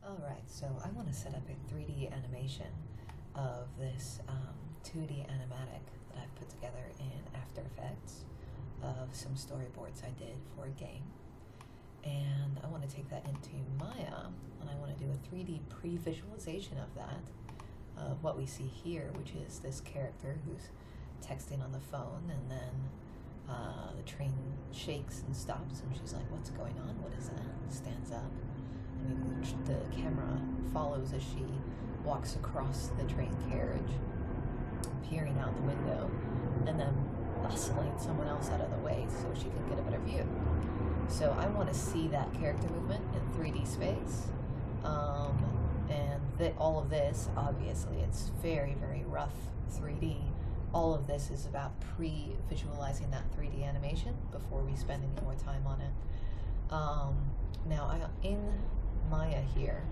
Alright, so I want to set up a 3D animation of this 2D animatic that I've put together in After Effects of some storyboards I did for a game. And I want to take that into Maya, and I want to do a 3D pre-visualization of that, of what we see here, which is this character who's texting on the phone, and then the train shakes and stops, and she's like, "What's going on? What is that?" Stands up. And the camera follows as she walks across the train carriage, peering out the window, and then oscillates someone else out of the way so she can get a better view. So I want to see that character movement in 3D space, and all of this, obviously, it's very, very rough 3D. All of this is about pre-visualizing that 3D animation before we spend any more time on it. Now, in Maya here,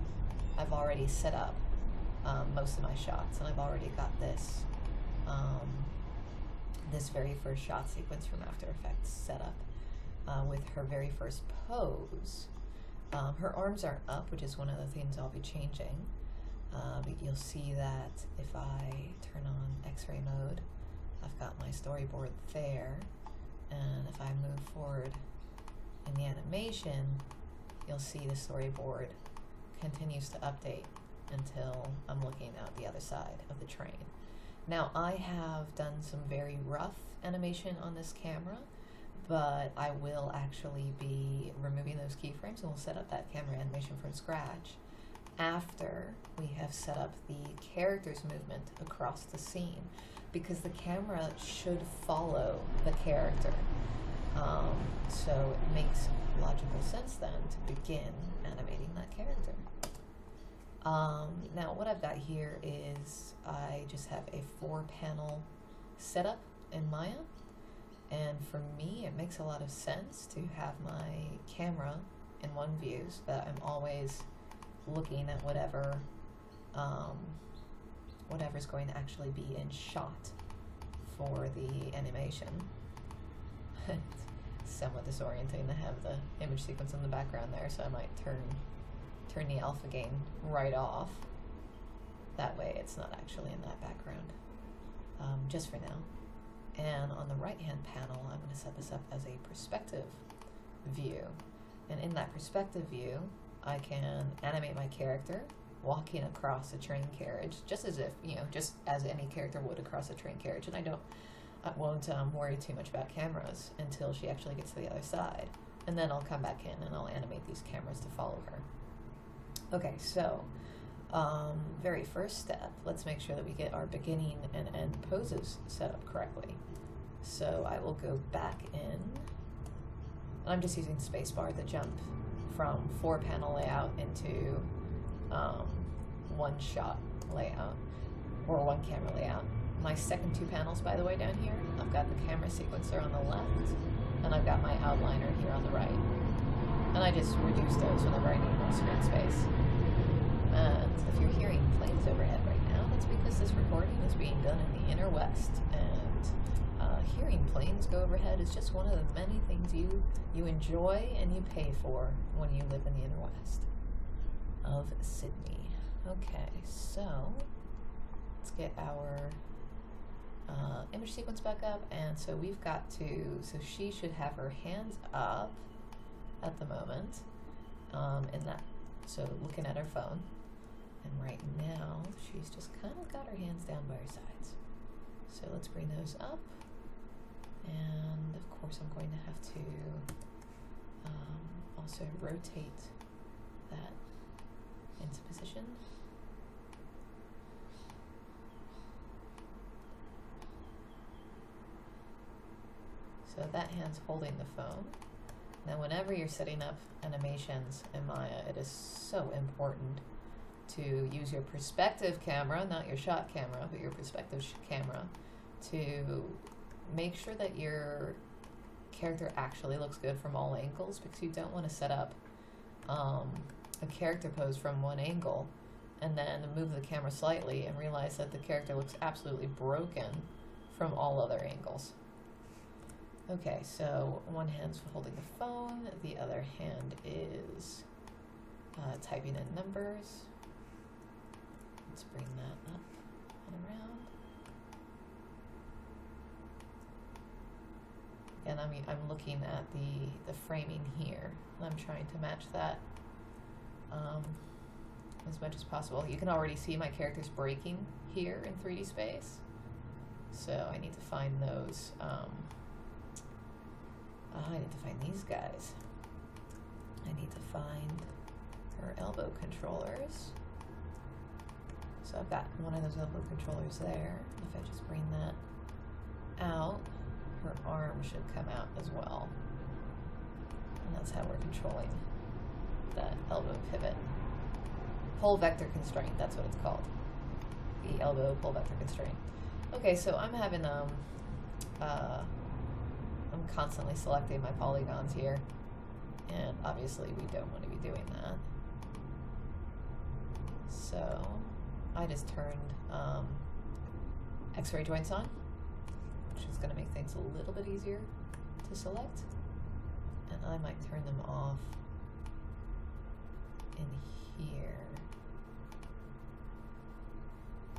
I've already set up most of my shots, and I've already got this this very first shot sequence from After Effects set up with her very first pose. Her arms aren't up, which is one of the things I'll be changing, but you'll see that if I turn on X-ray mode, I've got my storyboard there, and if I move forward in the animation, you'll see the storyboard continues to update until I'm looking out the other side of the train. Now, I have done some very rough animation on this camera, but I will actually be removing those keyframes, and we'll set up that camera animation from scratch after we have set up the character's movement across the scene, because the camera should follow the character. So it makes logical sense then to begin animating that character. Now what I've got here is I just have a 4-panel setup in Maya, and for me it makes a lot of sense to have my camera in one view so that I'm always looking at whatever's going to actually be in shot for the animation. It's somewhat disorienting to have the image sequence in the background there, so I might turn the alpha gain right off. That way it's not actually in that background, just for now. And on the right hand panel, I'm going to set this up as a perspective view. And in that perspective view, I can animate my character walking across a train carriage, just as if, just as any character would across a train carriage. And I won't worry too much about cameras until she actually gets to the other side. And then I'll come back in and I'll animate these cameras to follow her. Okay, so very first step, let's make sure that we get our beginning and end poses set up correctly. So I will go back in, and I'm just using spacebar to jump from 4-panel layout into 1-shot layout, or 1-camera layout. My second 2 panels, by the way, down here, I've got the camera sequencer on the left, and I've got my outliner here on the right. And I just reduce those whenever I need more screen space. And if you're hearing planes overhead right now, that's because this recording is being done in the inner west, and hearing planes go overhead is just one of the many things you enjoy and you pay for when you live in the inner west of Sydney. Okay, so let's get our image sequence back up, and so we've got to, so she should have her hands up at the moment, in that, so looking at her phone, and right now she's just kind of got her hands down by her sides. So let's bring those up, and of course I'm going to have to also rotate that into position. So that hand's holding the phone. Now whenever you're setting up animations in Maya, it is so important to use your perspective camera, not your shot camera, but your perspective camera, to make sure that your character actually looks good from all angles, because you don't want to set up a character pose from one angle and then move the camera slightly and realize that the character looks absolutely broken from all other angles. Okay, so one hand's holding the phone, the other hand is typing in numbers. Let's bring that up and around. And I'm looking at the framing here, and I'm trying to match that as much as possible. You can already see my character's breaking here in 3D space, so I need to find those. I need to find these guys. I need to find her elbow controllers. So I've got one of those elbow controllers there. If I just bring that out, her arm should come out as well. And that's how we're controlling that elbow pivot. Pull vector constraint, that's what it's called. The elbow pull vector constraint. Okay, so I'm having, I'm constantly selecting my polygons here. And obviously we don't want to be doing that. So I just turned X-ray joints on, which is going to make things a little bit easier to select. And I might turn them off in here.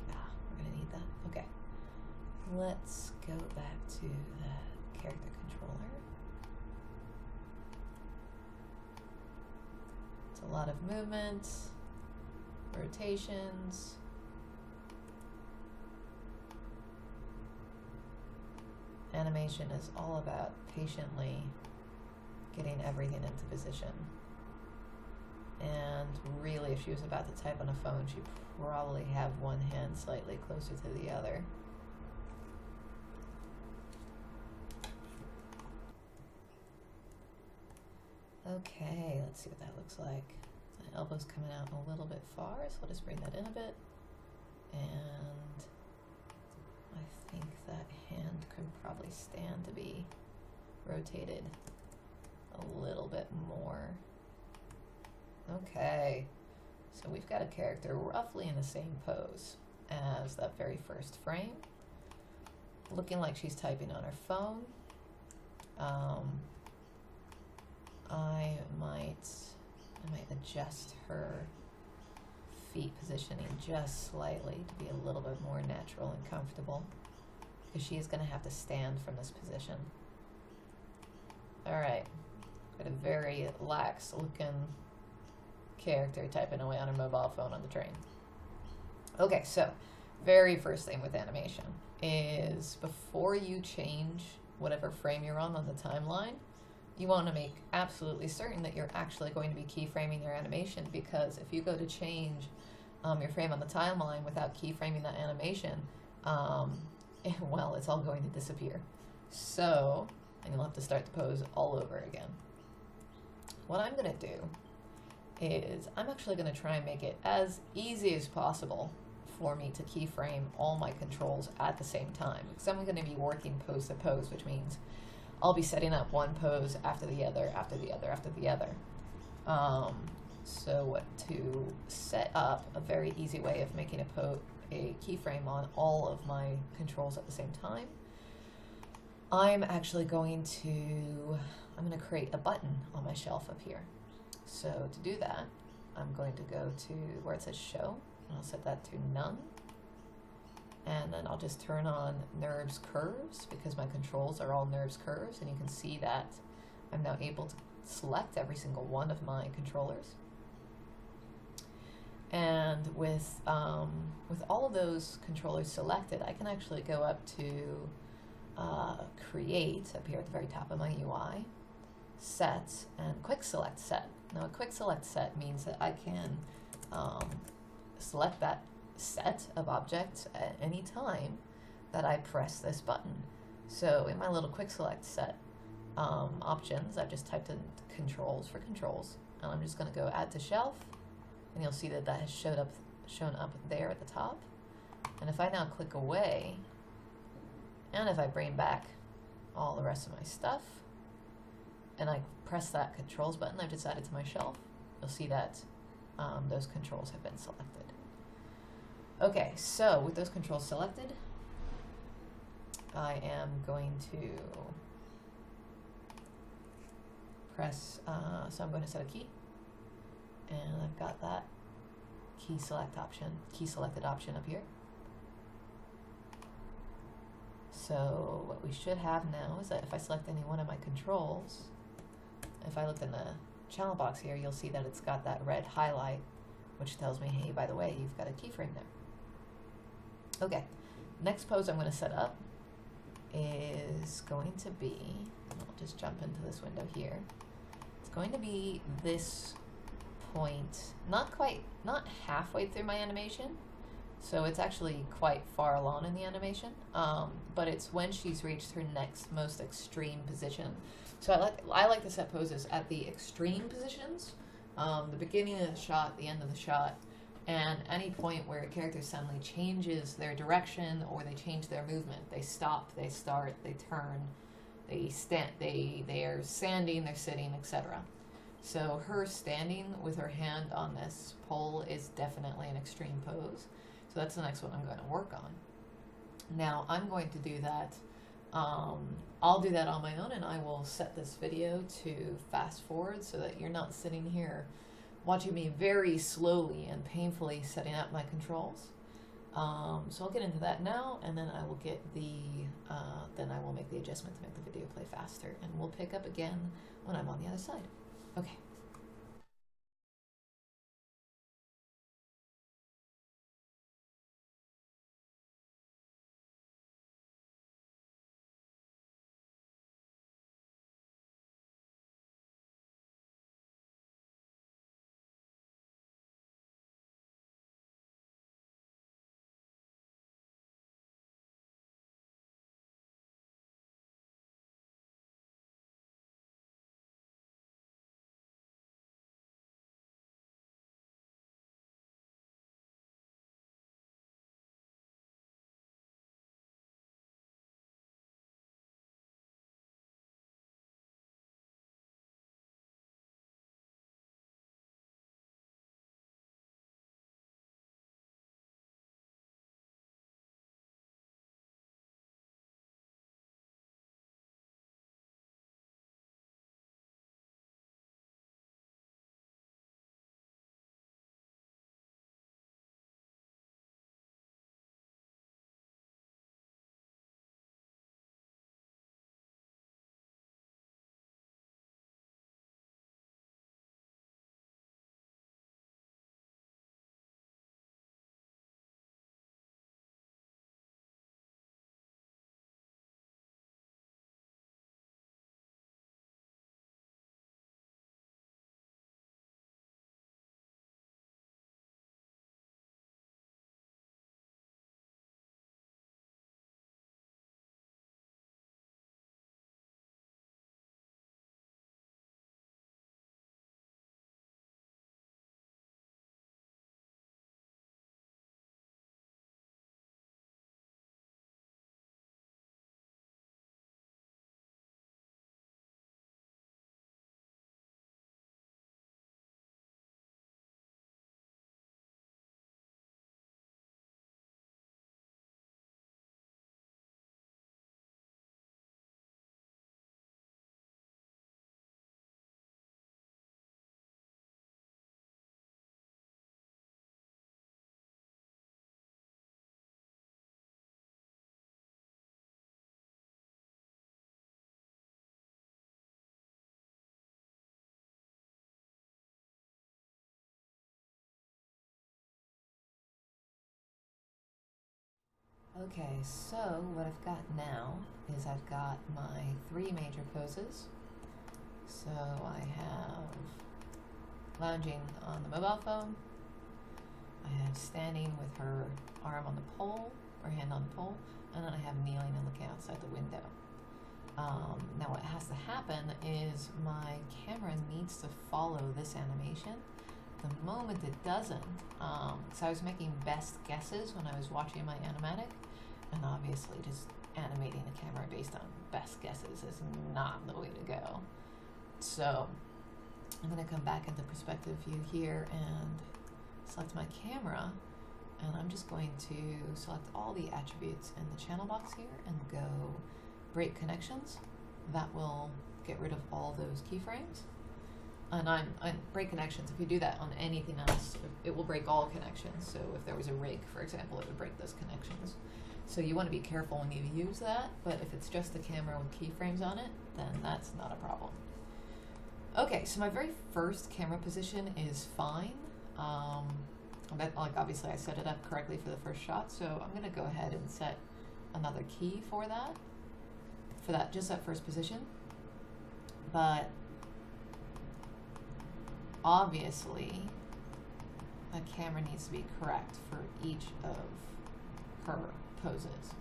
We're going to need that. Okay. Let's go back to that character controller. It's a lot of movements, rotations. Animation is all about patiently getting everything into position. And really, if she was about to type on a phone, she'd probably have one hand slightly closer to the other. Okay, let's see what that looks like. The elbow's coming out a little bit far, so I'll just bring that in a bit. And I think that hand could probably stand to be rotated a little bit more. Okay, so we've got a character roughly in the same pose as that very first frame, looking like she's typing on her phone. I might adjust her feet positioning just slightly to be a little bit more natural and comfortable, because she is going to have to stand from this position. Alright, got a very lax looking character typing away on her mobile phone on the train. Okay, so very first thing with animation is before you change whatever frame you're on the timeline, you want to make absolutely certain that you're actually going to be keyframing your animation, because if you go to change your frame on the timeline without keyframing that animation, well, it's all going to disappear. So, and you'll have to start the pose all over again. What I'm going to do is I'm actually going to try and make it as easy as possible for me to keyframe all my controls at the same time, because I'm going to be working pose to pose, which means I'll be setting up one pose after the other, after the other, after the other. So to set up a very easy way of making a keyframe on all of my controls at the same time, I'm actually going to create a button on my shelf up here. So to do that, I'm going to go to where it says show, and I'll set that to none. And then I'll just turn on nerves curves, because my controls are all nerves curves, and you can see that I'm now able to select every single one of my controllers. And with all of those controllers selected, I can actually go up to create up here at the very top of my UI, set, and quick select set. Now a quick select set means that I can select that set of objects at any time that I press this button. So in my little quick select set options, I've just typed in controls for controls, and I'm just going to go add to shelf, and you'll see that that has shown up there at the top. And if I now click away, and if I bring back all the rest of my stuff, and I press that controls button I've just added to my shelf, you'll see that those controls have been selected. Okay, so with those controls selected, I am going to press, so I'm going to set a key, and I've got that key selected option up here. So what we should have now is that if I select any one of my controls, if I look in the channel box here, you'll see that it's got that red highlight, which tells me, hey, by the way, you've got a keyframe there. Okay, next pose I'm going to set up is going to be, I'll just jump into this window here. It's going to be this point, not halfway through my animation, so it's actually quite far along in the animation, but it's when she's reached her next most extreme position. So I like to set poses at the extreme positions, the beginning of the shot, the end of the shot, and any point where a character suddenly changes their direction or they change their movement. They stop, they start, they turn, they stand, they are standing, they're sitting, etc. So her standing with her hand on this pole is definitely an extreme pose. So that's the next one I'm going to work on. Now I'm going to do that. I'll do that on my own, and I will set this video to fast forward so that you're not sitting here watching me very slowly and painfully setting up my controls. So I'll get into that now, and then I will get then I will make the adjustment to make the video play faster, and we'll pick up again when I'm on the other side. Okay. Okay, so what I've got now is I've got my 3 major poses. So I have lounging on the mobile phone, I have standing with her arm on the pole, or hand on the pole, and then I have kneeling and looking outside the window. Now what has to happen is my camera needs to follow this animation. The moment it doesn't, so I was making best guesses when I was watching my animatic, and obviously just animating the camera based on best guesses is not the way to go. So I'm going to come back into perspective view here and select my camera, and I'm just going to select all the attributes in the channel box here and go break connections. That will get rid of all those keyframes. and I break connections. If you do that on anything else, it will break all connections. So if there was a rig, for example, it would break those connections. So you want to be careful when you use that, but if it's just the camera with keyframes on it, then that's not a problem. Okay, so my very first camera position is fine. Like obviously I set it up correctly for the first shot, so I'm going to go ahead and set another key for that, just that first position. But obviously the camera needs to be correct for each of her poses.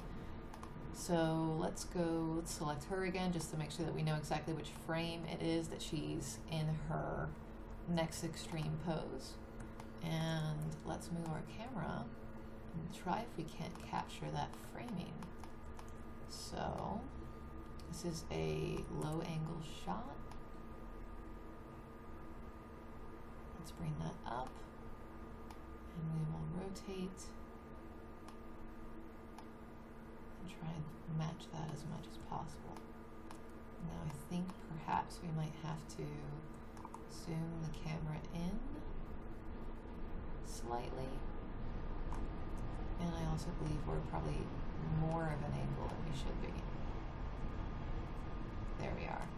So let's select her again just to make sure that we know exactly which frame it is that she's in her next extreme pose. And let's move our camera and try if we can't capture that framing. So this is a low angle shot. Let's bring that up and we will rotate and try and match that as much as possible. Now I think perhaps we might have to zoom the camera in slightly, and I also believe we're probably more of an angle than we should be. There we are.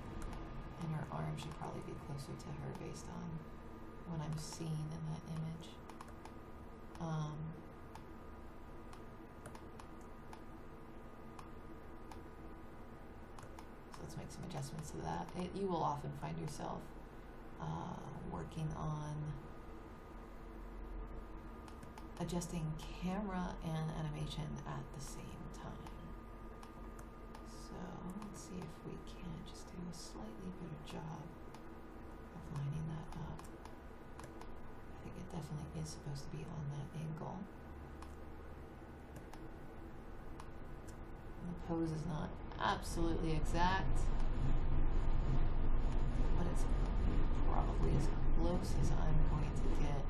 And her arm should probably be closer to her based on what I'm seeing in that image. So let's make some adjustments to that. You will often find yourself working on adjusting camera and animation at the same time. So let's see if we can just do a slightly better job of lining that up. I think it definitely is supposed to be on that angle. And the pose is not absolutely exact, but it's probably as close as I'm going to get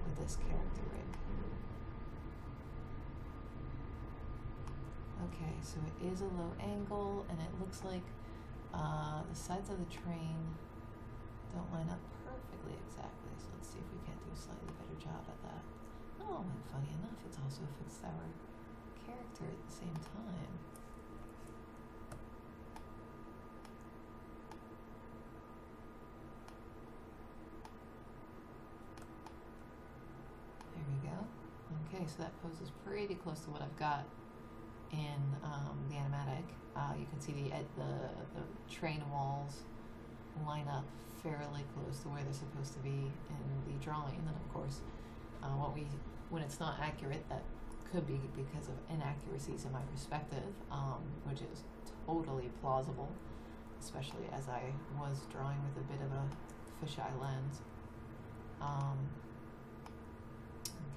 with this character rig. Okay, so it is a low angle, and it looks like the sides of the train don't line up perfectly exactly. So let's see if we can't do a slightly better job at that. Oh, and funny enough, it's also fixed our character at the same time. There we go. Okay, so that pose is pretty close to what I've got in the animatic. You can see the train walls line up fairly close to where they're supposed to be in the drawing. And then of course, when it's not accurate, that could be because of inaccuracies in my perspective, which is totally plausible, especially as I was drawing with a bit of a fisheye lens.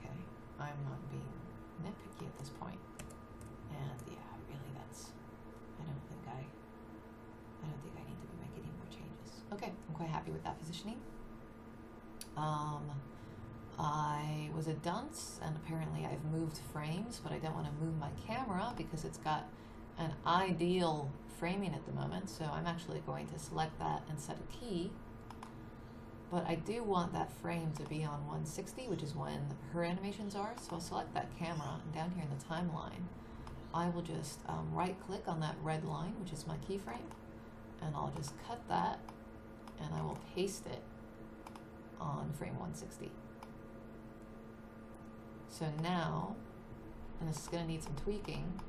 Okay, I'm not being nitpicky at this point. And yeah, really I don't think I need to be making any more changes. Okay, I'm quite happy with that positioning. I was a dunce, and apparently I've moved frames, but I don't want to move my camera because it's got an ideal framing at the moment, so I'm actually going to select that and set a key. But I do want that frame to be on 160, which is when her animations are, so I'll select that camera, and down here in the timeline, I will just right-click on that red line, which is my keyframe, and I'll just cut that, and I will paste it on frame 160. So now, and this is going to need some tweaking,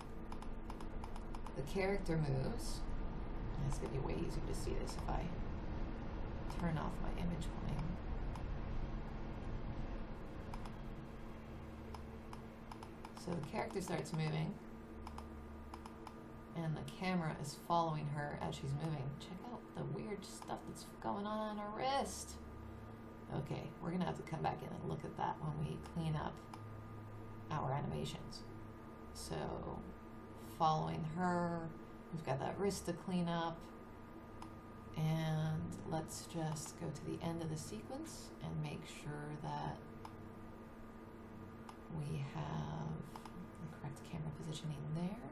the character moves, and it's going to be way easier to see this if I turn off my image plane. So the character starts moving, and the camera is following her as she's moving. Check out the weird stuff that's going on her wrist. Okay, we're going to have to come back in and look at that when we clean up our animations. So following her, we've got that wrist to clean up, and let's just go to the end of the sequence and make sure that we have the correct camera positioning there.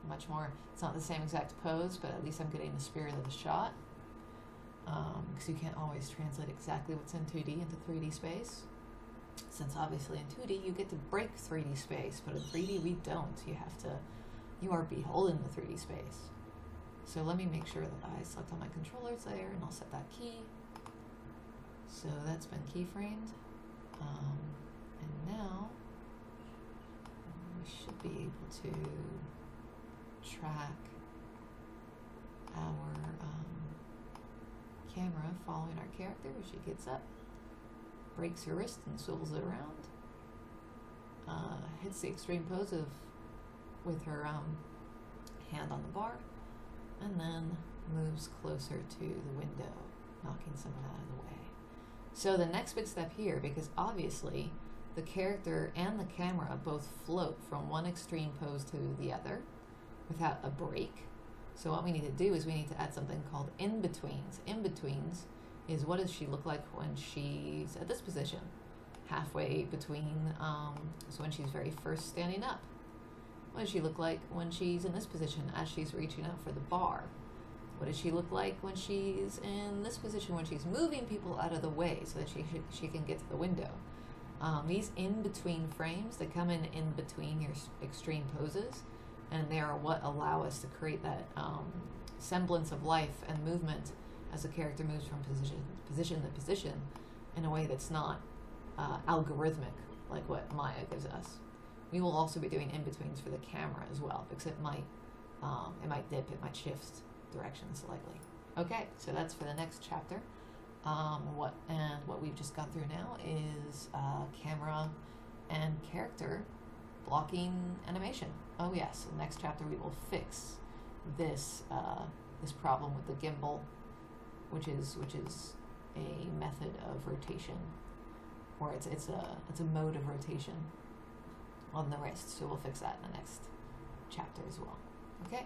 much more. It's not the same exact pose, but at least I'm getting the spirit of the shot. Because you can't always translate exactly what's in 2D into 3D space. Since obviously in 2D you get to break 3D space, but in 3D we don't. You are beholden to 3D space. So let me make sure that I select all my controllers there, and I'll set that key. So that's been keyframed. And now we should be able to track our camera following our character as she gets up, breaks her wrist and swivels it around, hits the extreme pose with her hand on the bar, and then moves closer to the window, knocking someone out of the way. So the next big step here, because obviously the character and the camera both float from one extreme pose to the other without a break. So what we need to do is we need to add something called in-betweens. In-betweens is what does she look like when she's at this position, halfway between, so when she's very first standing up. What does she look like when she's in this position as she's reaching out for the bar? What does she look like when she's in this position, when she's moving people out of the way so that she can get to the window? These in-between frames, they come in between your extreme poses, and they are what allow us to create that semblance of life and movement as the character moves from position to position in a way that's not algorithmic like what Maya gives us. We will also be doing in-betweens for the camera as well, because it might dip, it might shift direction slightly. Okay, so that's for the next chapter. What we've just gone through now is camera and character blocking animation. Oh yes, the next chapter we will fix this this problem with the gimbal, which is a method of rotation, or it's a mode of rotation on the wrist. So we'll fix that in the next chapter as well. Okay.